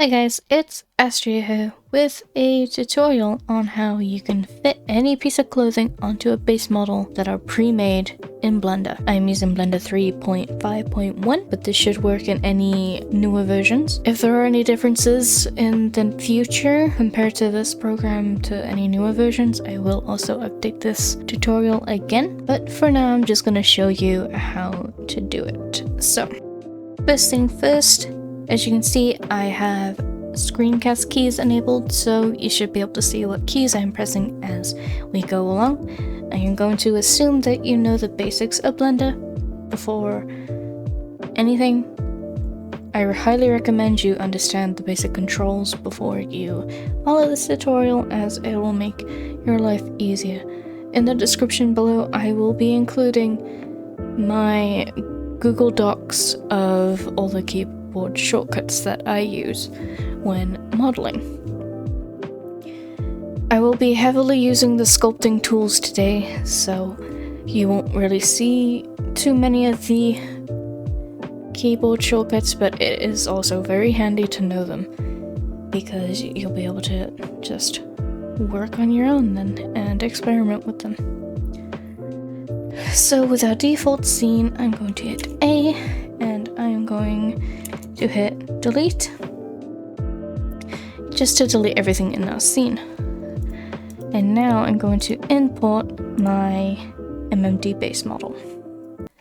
Hi guys, it's Astria here with a tutorial on how you can fit any piece of clothing onto a base model that are pre-made in Blender. I'm using Blender 3.5.1, but this should work in any newer versions. If there are any differences in the future compared to this program to any newer versions, I will also update this tutorial again. But for now, I'm just going to show you how to do it. So, first thing first, as you can see, I have screencast keys enabled, so you should be able to see what keys I'm pressing as we go along. I am going to assume that you know the basics of Blender before anything. I highly recommend you understand the basic controls before you follow this tutorial, as it will make your life easier. In the description below, I will be including my Google Docs of all the keyboard shortcuts that I use when modeling. I will be heavily using the sculpting tools today, so you won't really see too many of the keyboard shortcuts, but it is also very handy to know them because you'll be able to just work on your own then and experiment with them. So with our default scene, I'm going to hit A, and I am going to hit delete, just to delete everything in our scene. And now I'm going to import my MMD base model.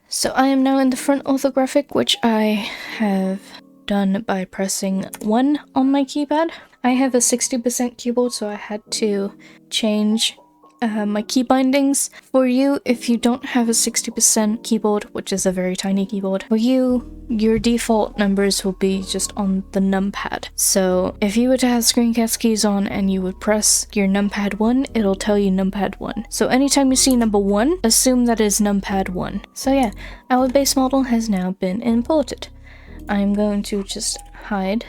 So I am now in the front orthographic, which I have done by pressing 1 on my keypad. I have a 60% keyboard, so I had to change my key bindings. For you, if you don't have a 60% keyboard, which is a very tiny keyboard, for you, your default numbers will be just on the numpad. So if you were to have screencast keys on and you would press your numpad 1, it'll tell you numpad 1. So anytime you see number 1, assume that is numpad 1. So yeah, our base model has now been imported. I'm going to just hide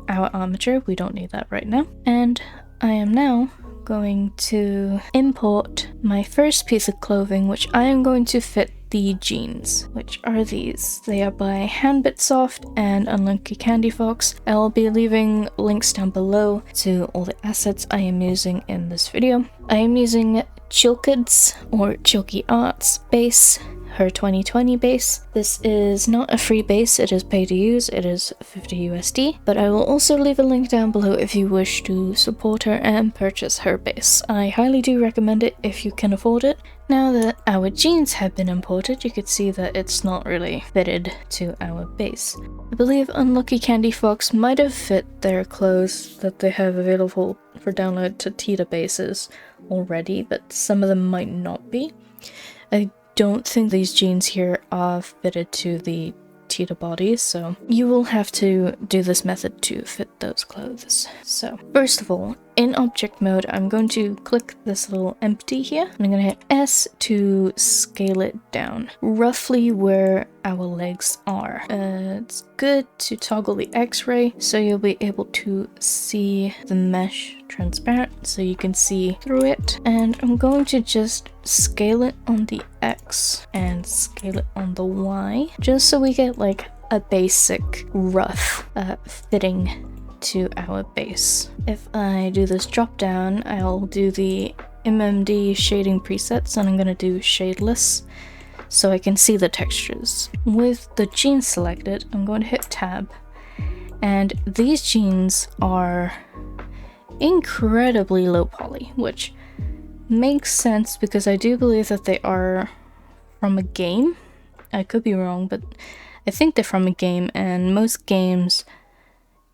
our armature, we don't need that right now. And I am now going to import my first piece of clothing, which I am going to fit the jeans, which are these. They are by Handbitsoft and Unlucky Candy Fox. I will be leaving links down below to all the assets I am using in this video. I am using Chilkid's or Chilky Arts base, her 2020 base. This is not a free base, it is pay to use, it is 50 USD, but I will also leave a link down below if you wish to support her and purchase her base. I highly do recommend it if you can afford it. Now that our jeans have been imported, you can see that it's not really fitted to our base. I believe Unlucky Candy Fox might have fit their clothes that they have available for download to Tita bases already, but some of them might not be. I don't think these jeans here are fitted to the Tita bodies, so you will have to do this method to fit those clothes. So first of all, in object mode, I'm going to click this little empty here, and I'm going to hit S to scale it down, roughly where our legs are. It's good to toggle the X-ray, so you'll be able to see the mesh transparent, so you can see through it. And I'm going to just scale it on the X and scale it on the Y, just so we get like a basic rough fitting to our base. If I do this drop down, I'll do the MMD shading presets, and I'm going to do shadeless so I can see the textures. With the jeans selected, I'm going to hit tab, and these jeans are incredibly low poly, which makes sense because I do believe that they are from a game. I could be wrong, but I think they're from a game, and most games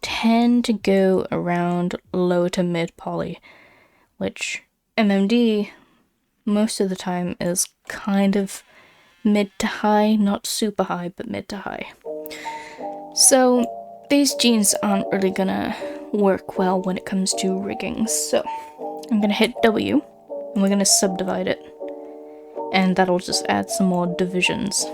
tend to go around low to mid poly, which MMD most of the time is kind of mid to high, not super high, but mid to high. So these jeans aren't really gonna work well when it comes to rigging, so I'm gonna hit W and we're gonna subdivide it, and that'll just add some more divisions.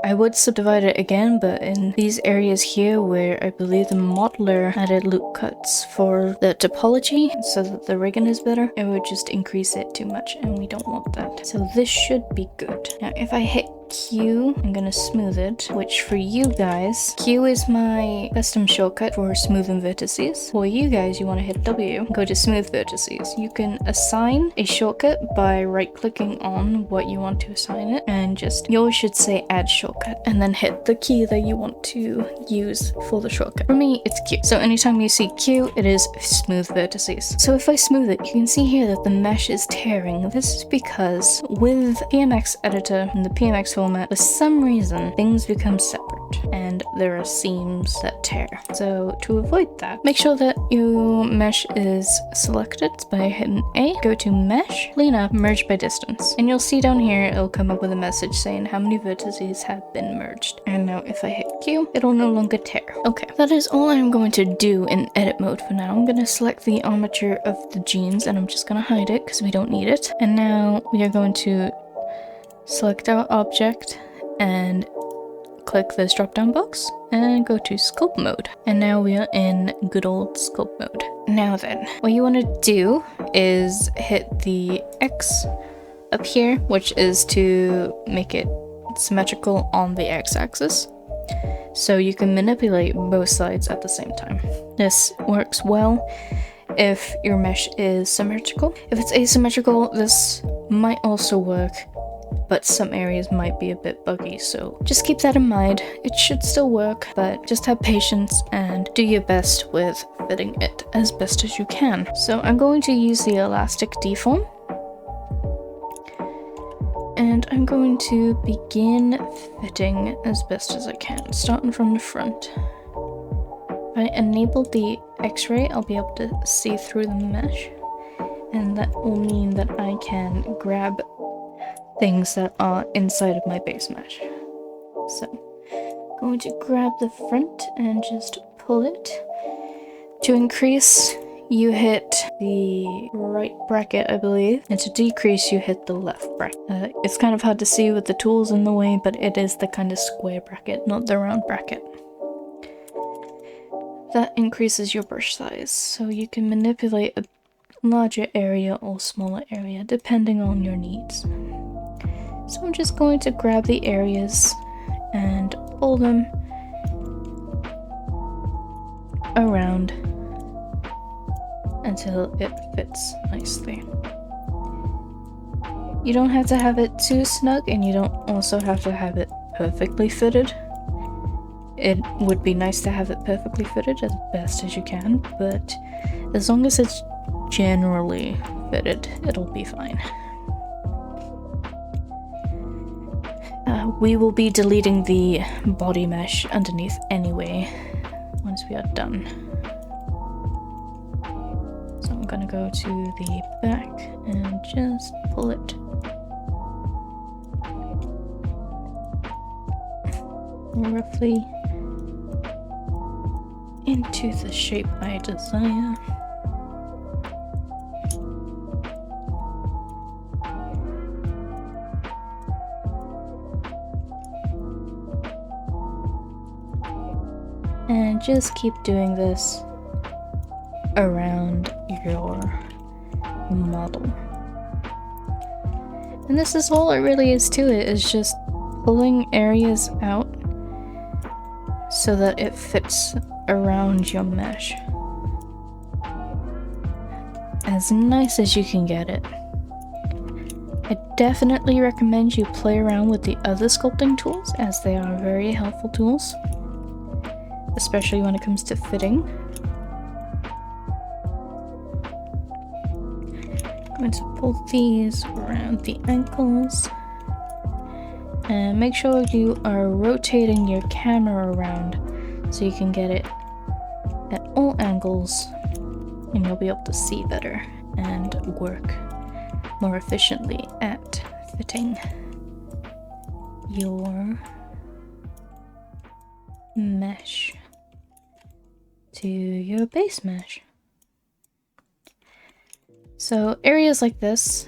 I would subdivide it again, but in these areas here where I believe the modeler added loop cuts for the topology so that the rigging is better, it would just increase it too much, and we don't want that. So this should be good. Now if I hit Q, I'm gonna smooth it, which for you guys, Q is my custom shortcut for smoothing vertices. For you guys, you want to hit W, go to smooth vertices. You can assign a shortcut by right-clicking on what you want to assign it, and just, yours should say add shortcut, and then hit the key that you want to use for the shortcut. For me, it's Q. So anytime you see Q, it is smooth vertices. So if I smooth it, you can see here that the mesh is tearing. This is because with PMX Editor and the PMX format, for some reason, things become separate and there are seams that tear. So to avoid that, make sure that your mesh is selected by hitting A, go to Mesh, clean up, merge by distance. And you'll see down here, it'll come up with a message saying how many vertices have been merged. And now if I hit Q, it'll no longer tear. Okay, that is all I'm going to do in edit mode for now. I'm going to select the armature of the jeans and I'm just going to hide it because we don't need it. And now we are going to select our object and click this drop down box and go to sculpt mode. And now we are in good old sculpt mode. Now then, what you want to do is hit the X up here, which is to make it symmetrical on the X axis. So you can manipulate both sides at the same time. This works well if your mesh is symmetrical. If it's asymmetrical, this might also work, but some areas might be a bit buggy, so just keep that in mind. It should still work, but just have patience and do your best with fitting it as best as you can. So I'm going to use the elastic deform, and I'm going to begin fitting as best as I can, starting from the front. If I enable the X-ray, I'll be able to see through the mesh, and that will mean that I can grab things that are inside of my base mesh. So, going to grab the front and just pull it. To increase, you hit the right bracket, I believe, and to decrease, you hit the left bracket. It's kind of hard to see with the tools in the way, but it is the kind of square bracket, not the round bracket. That increases your brush size, so you can manipulate a larger area or smaller area, depending on your needs. So I'm just going to grab the areas and pull them around until it fits nicely. You don't have to have it too snug, and you don't also have to have it perfectly fitted. It would be nice to have it perfectly fitted as best as you can, but as long as it's generally fitted, it'll be fine. We will be deleting the body mesh underneath anyway, once we are done. So I'm gonna go to the back and just pull it roughly into the shape I desire. And just keep doing this around your model. And this is all it really is to it, is just pulling areas out so that it fits around your mesh as nice as you can get it. I definitely recommend you play around with the other sculpting tools, as they are very helpful tools, especially when it comes to fitting. I'm going to pull these around the ankles, and make sure you are rotating your camera around so you can get it at all angles, and you'll be able to see better and work more efficiently at fitting your mesh to your base mesh. So areas like this,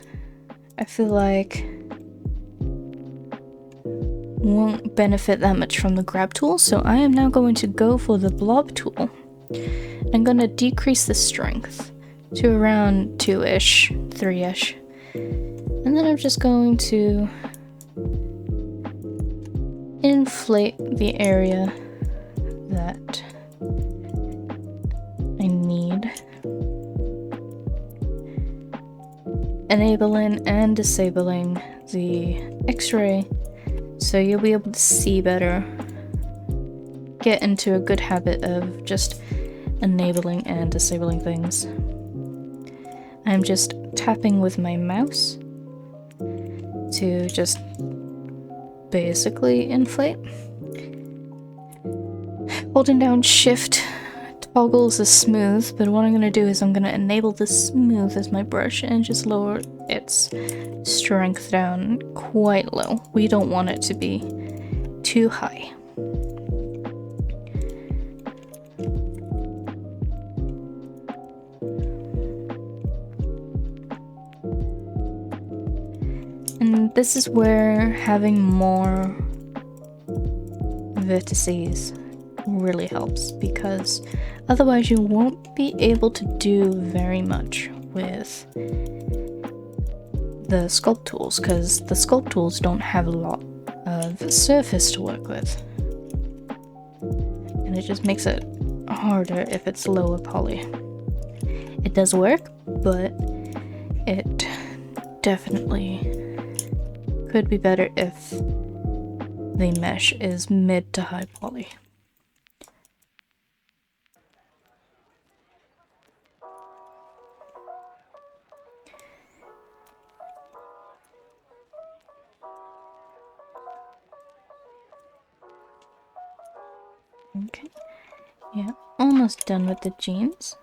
I feel like won't benefit that much from the grab tool, so I am now going to go for the blob tool. I'm going to decrease the strength to around 2-ish, 3-ish, and then I'm just going to inflate the area that I need. Enabling and disabling the X-ray so you'll be able to see better. Get into a good habit of just enabling and disabling things. I'm just tapping with my mouse to just basically inflate. Holding down shift toggles the smooth, but what I'm going to do is I'm going to enable the smooth as my brush and just lower its strength down quite low. We don't want it to be too high. And this is where having more vertices really helps, because otherwise you won't be able to do very much with the sculpt tools, because the sculpt tools don't have a lot of surface to work with, and it just makes it harder if it's lower poly. It does work, but it definitely could be better if the mesh is mid to high poly. Okay, yeah, almost done with the jeans.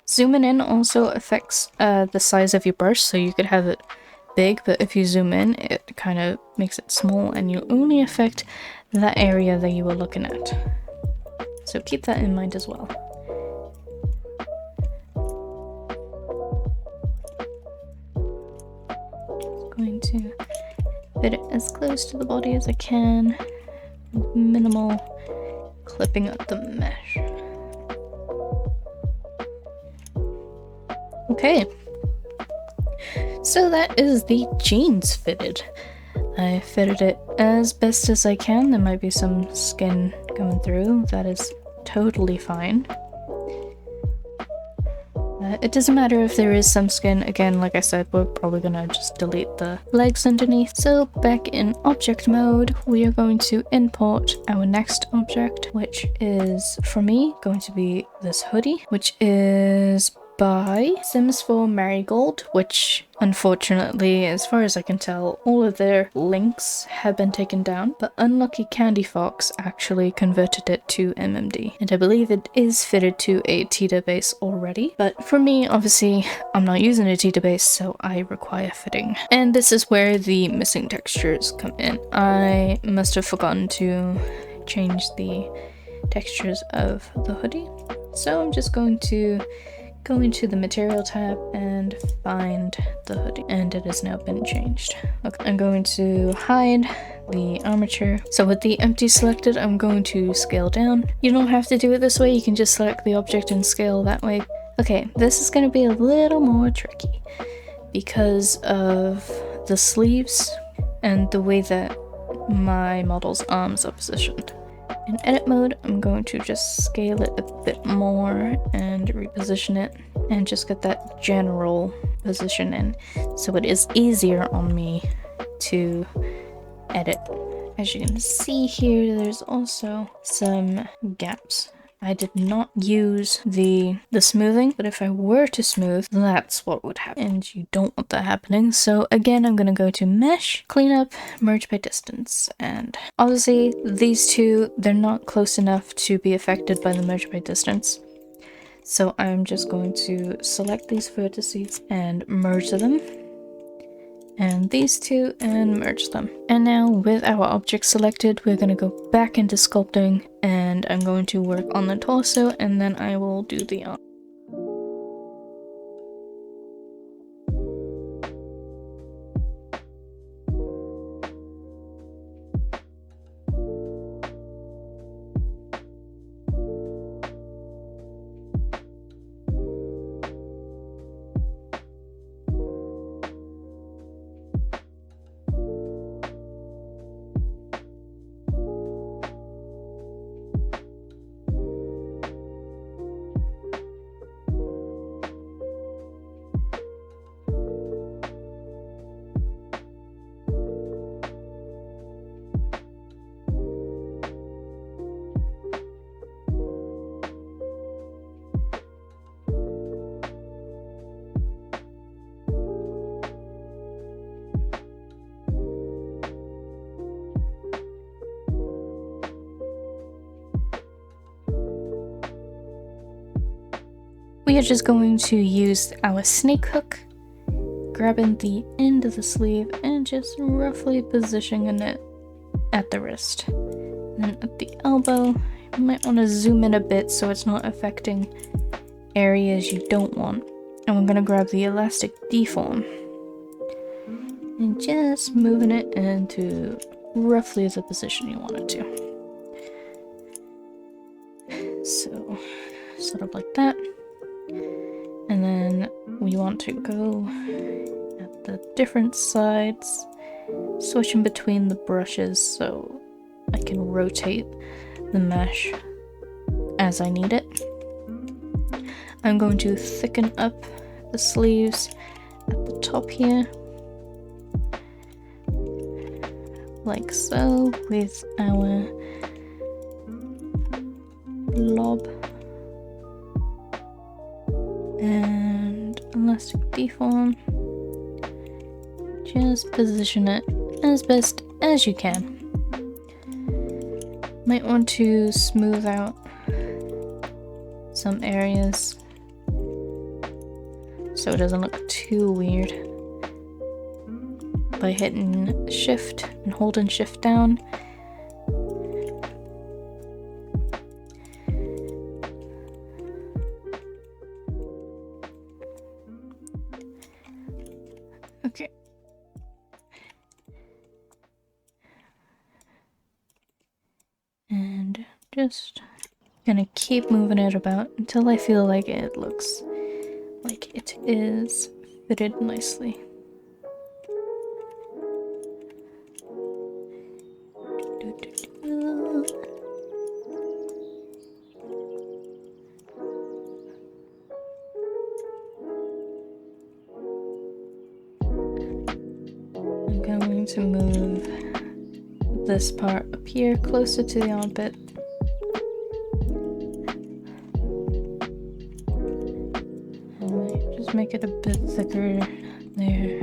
Zooming in also affects the size of your brush, so you could have it big, but if you zoom in, it kind of makes it small, and you only affect that area that you were looking at. So keep that in mind as well. Just going to fit it as close to the body as I can, with minimal clipping up the mesh. Okay, so that is the jeans fitted. I fitted it as best as I can. There might be some skin coming through. That is totally fine. It doesn't matter if there is some skin. Again, like I said, we're probably gonna just delete the legs underneath. So back in object mode, we are going to import our next object, which is, for me, going to be this hoodie, which is by Sims 4 Marigold, which unfortunately, as far as I can tell, all of their links have been taken down, but Unlucky Candy Fox actually converted it to MMD, and I believe it is fitted to a Tita base already, but for me, obviously, I'm not using a Tita base, so I require fitting. And this is where the missing textures come in. I must have forgotten to change the textures of the hoodie, so I'm just going to go into the material tab and find the hoodie, and it has now been changed. Okay, I'm going to hide the armature. So with the empty selected, I'm going to scale down. You don't have to do it this way, you can just select the object and scale that way. Okay, this is going to be a little more tricky because of the sleeves and the way that my model's arms are positioned. In edit mode, I'm going to just scale it a bit more and reposition it and just get that general position in, so it is easier on me to edit. As you can see here, there's also some gaps. I did not use the smoothing, but if I were to smooth, that's what would happen, and you don't want that happening. So again, I'm gonna go to mesh, cleanup, merge by distance, and obviously these two, they're not close enough to be affected by the merge by distance. So I'm just going to select these vertices and merge them, and these two, and merge them. And now with our object selected, we're going to go back into sculpting, and I'm going to work on the torso, and then I will do the arm. we are just going to use our snake hook, grabbing the end of the sleeve and just roughly positioning it at the wrist. Then at the elbow, you might want to zoom in a bit so it's not affecting areas you don't want. And we're going to grab the elastic deform and just moving it into roughly the position you want it to. So, sort of like that. And then we want to go at the different sides, switching between the brushes so I can rotate the mesh as I need it. I'm going to thicken up the sleeves at the top here, like so, with our blob and elastic deform. Just position it as best as you can. Might want to smooth out some areas so it doesn't look too weird by hitting shift and holding shift down. Okay. And just gonna keep moving it about until I feel like it looks like it is fitted nicely. I'm going to move this part up here closer to the armpit. Just make it a bit thicker there.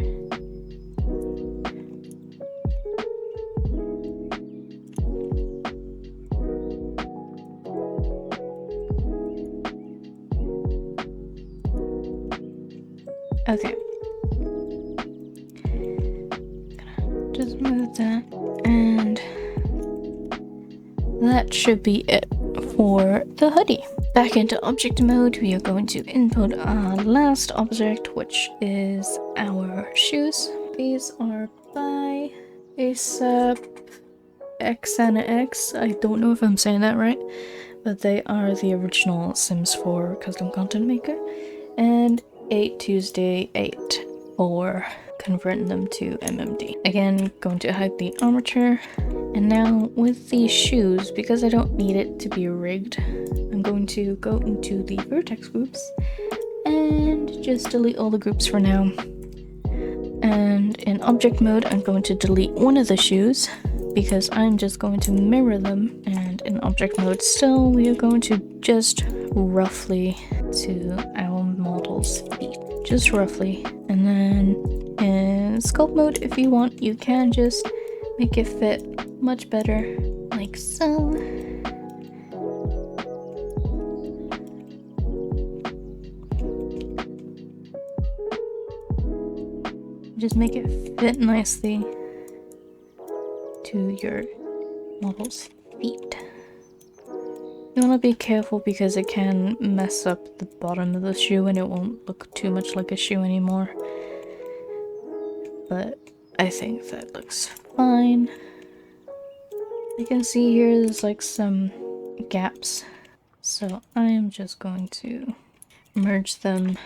Okay. Just move that, and that should be it for the hoodie. Back into object mode, we are going to input our last object, which is our shoes. These are by EllieSeren-MMD. I don't know if I'm saying that right, but they are the original Sims 4 custom content maker, and 8 Tuesday 8 for converting them to MMD. Again, going to hide the armature, and now with these shoes, because I don't need it to be rigged, I'm going to go into the vertex groups and just delete all the groups for now. And in object mode, I'm going to delete one of the shoes because I'm just going to mirror them, and in object mode still, we are going to just roughly to our model's feet. Just roughly. And then in sculpt mode, if you want, you can just make it fit much better, like so. Just make it fit nicely to your model's feet. You want to be careful because it can mess up the bottom of the shoe and it won't look too much like a shoe anymore. But I think that looks fine. You can see here there's like some gaps, so I am just going to merge them.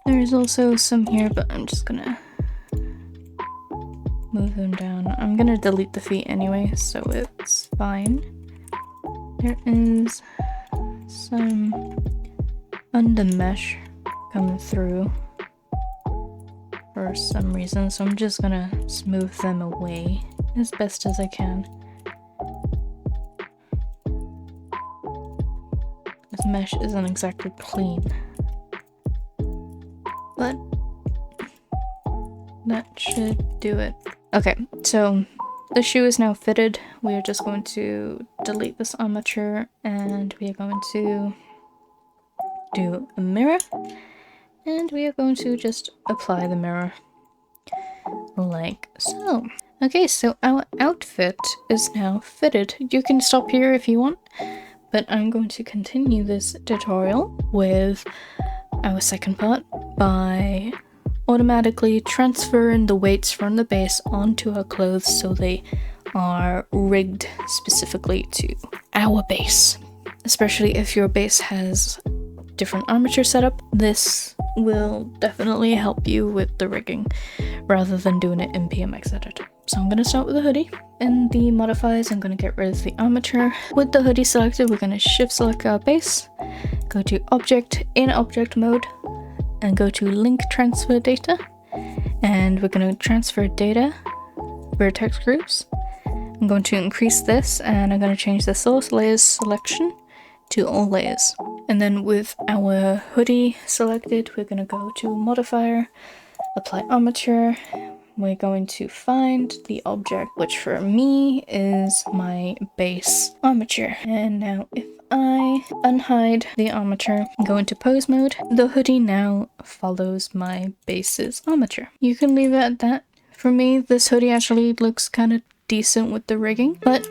There's also some here, but I'm just gonna move them down. I'm gonna delete the feet anyway, so it's fine. There is some under mesh coming through for some reason, so I'm just gonna smooth them away as best as I can. This mesh isn't exactly clean, but that should do it. Okay, so the shoe is now fitted. We are just going to delete this armature and we are going to do a mirror, and we are going to just apply the mirror like so. Okay, so our outfit is now fitted. You can stop here if you want, but I'm going to continue this tutorial with our second part by automatically transferring the weights from the base onto our clothes so they are rigged specifically to our base. Especially if your base has different armature setup, this will definitely help you with the rigging rather than doing it in PMX Editor. So I'm going to start with the hoodie. In the modifiers, I'm going to get rid of the armature. With the hoodie selected, we're going to shift select our base, go to object in object mode, and go to link transfer data, and we're going to transfer data vertex groups. I'm going to increase this, and I'm going to change the source layers selection to all layers. And then with our hoodie selected, we're going to go to modifier, apply armature. We're going to find the object, which for me is my base armature. And now if I unhide the armature and go into pose mode, the hoodie now follows my base's armature. You can leave it at that. For me, this hoodie actually looks kind of decent with the rigging, but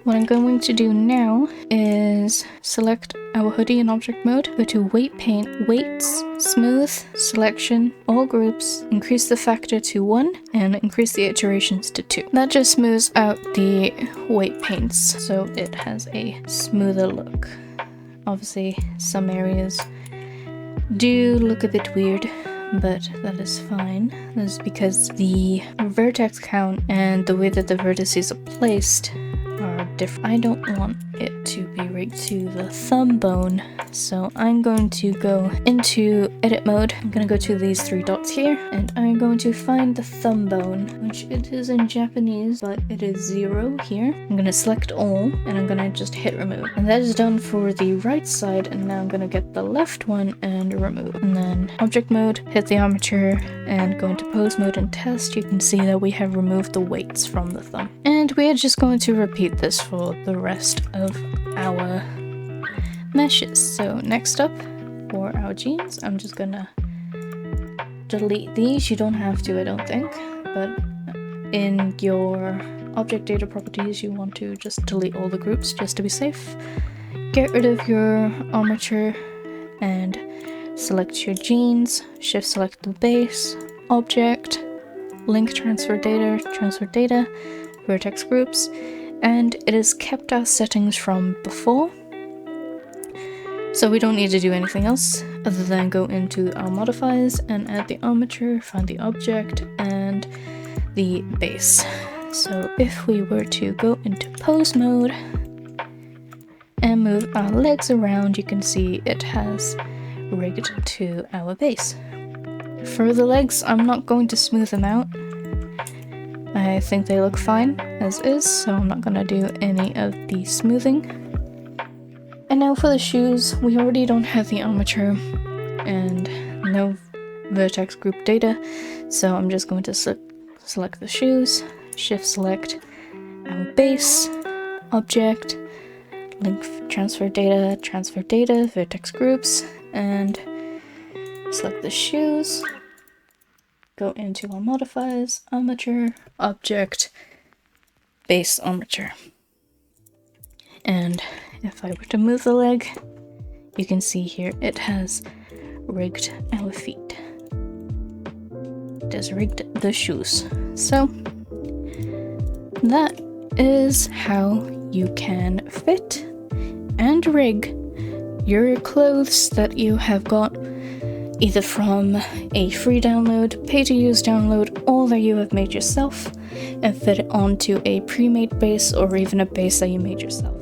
what I'm going to do now is select our hoodie in object mode, go to weight paint, weights, smooth, selection, all groups, increase the factor to 1 and increase the iterations to 2. That just smooths out the weight paints so it has a smoother look. Obviously some areas do look a bit weird, but that is fine. That's because the vertex count and the way that the vertices are placed are different. I don't want it to be rigged to the thumb bone, so I'm going to go into edit mode. I'm going to go to these 3 dots here, and I'm going to find the thumb bone, which it is in Japanese, but it is 0 here. I'm going to select all, and I'm going to just hit remove. And that is done for the right side, and now I'm going to get the left one and remove. And then object mode, hit the armature, and go into pose mode and test. You can see that we have removed the weights from the thumb. And we are just going to repeat this for the rest of our meshes. So next up, for our jeans, I'm just gonna delete these. You don't have to, I don't think, but in your object data properties you want to just delete all the groups just to be safe. Get rid of your armature and select your jeans, shift select the base, object, link transfer data, vertex groups, and it has kept our settings from before, so we don't need to do anything else other than go into our modifiers and add the armature, find the object, and the base. So if we were to go into pose mode and move our legs around, you can see it has rigged to our base. For the legs, I'm not going to smooth them out. I think they look fine as is, so I'm not gonna do any of the smoothing. And now for the shoes, we already don't have the armature and no vertex group data, so I'm just going to select the shoes, shift select our base, object, link transfer data, vertex groups, and select the shoes. Go into our modifiers, armature, object, base armature. And if I were to move the leg, you can see here it has rigged our feet. It has rigged the shoes. So that is how you can fit and rig your clothes that you have got either from a free download, pay-to-use download, or that you have made yourself, and fit it onto a pre-made base or even a base that you made yourself.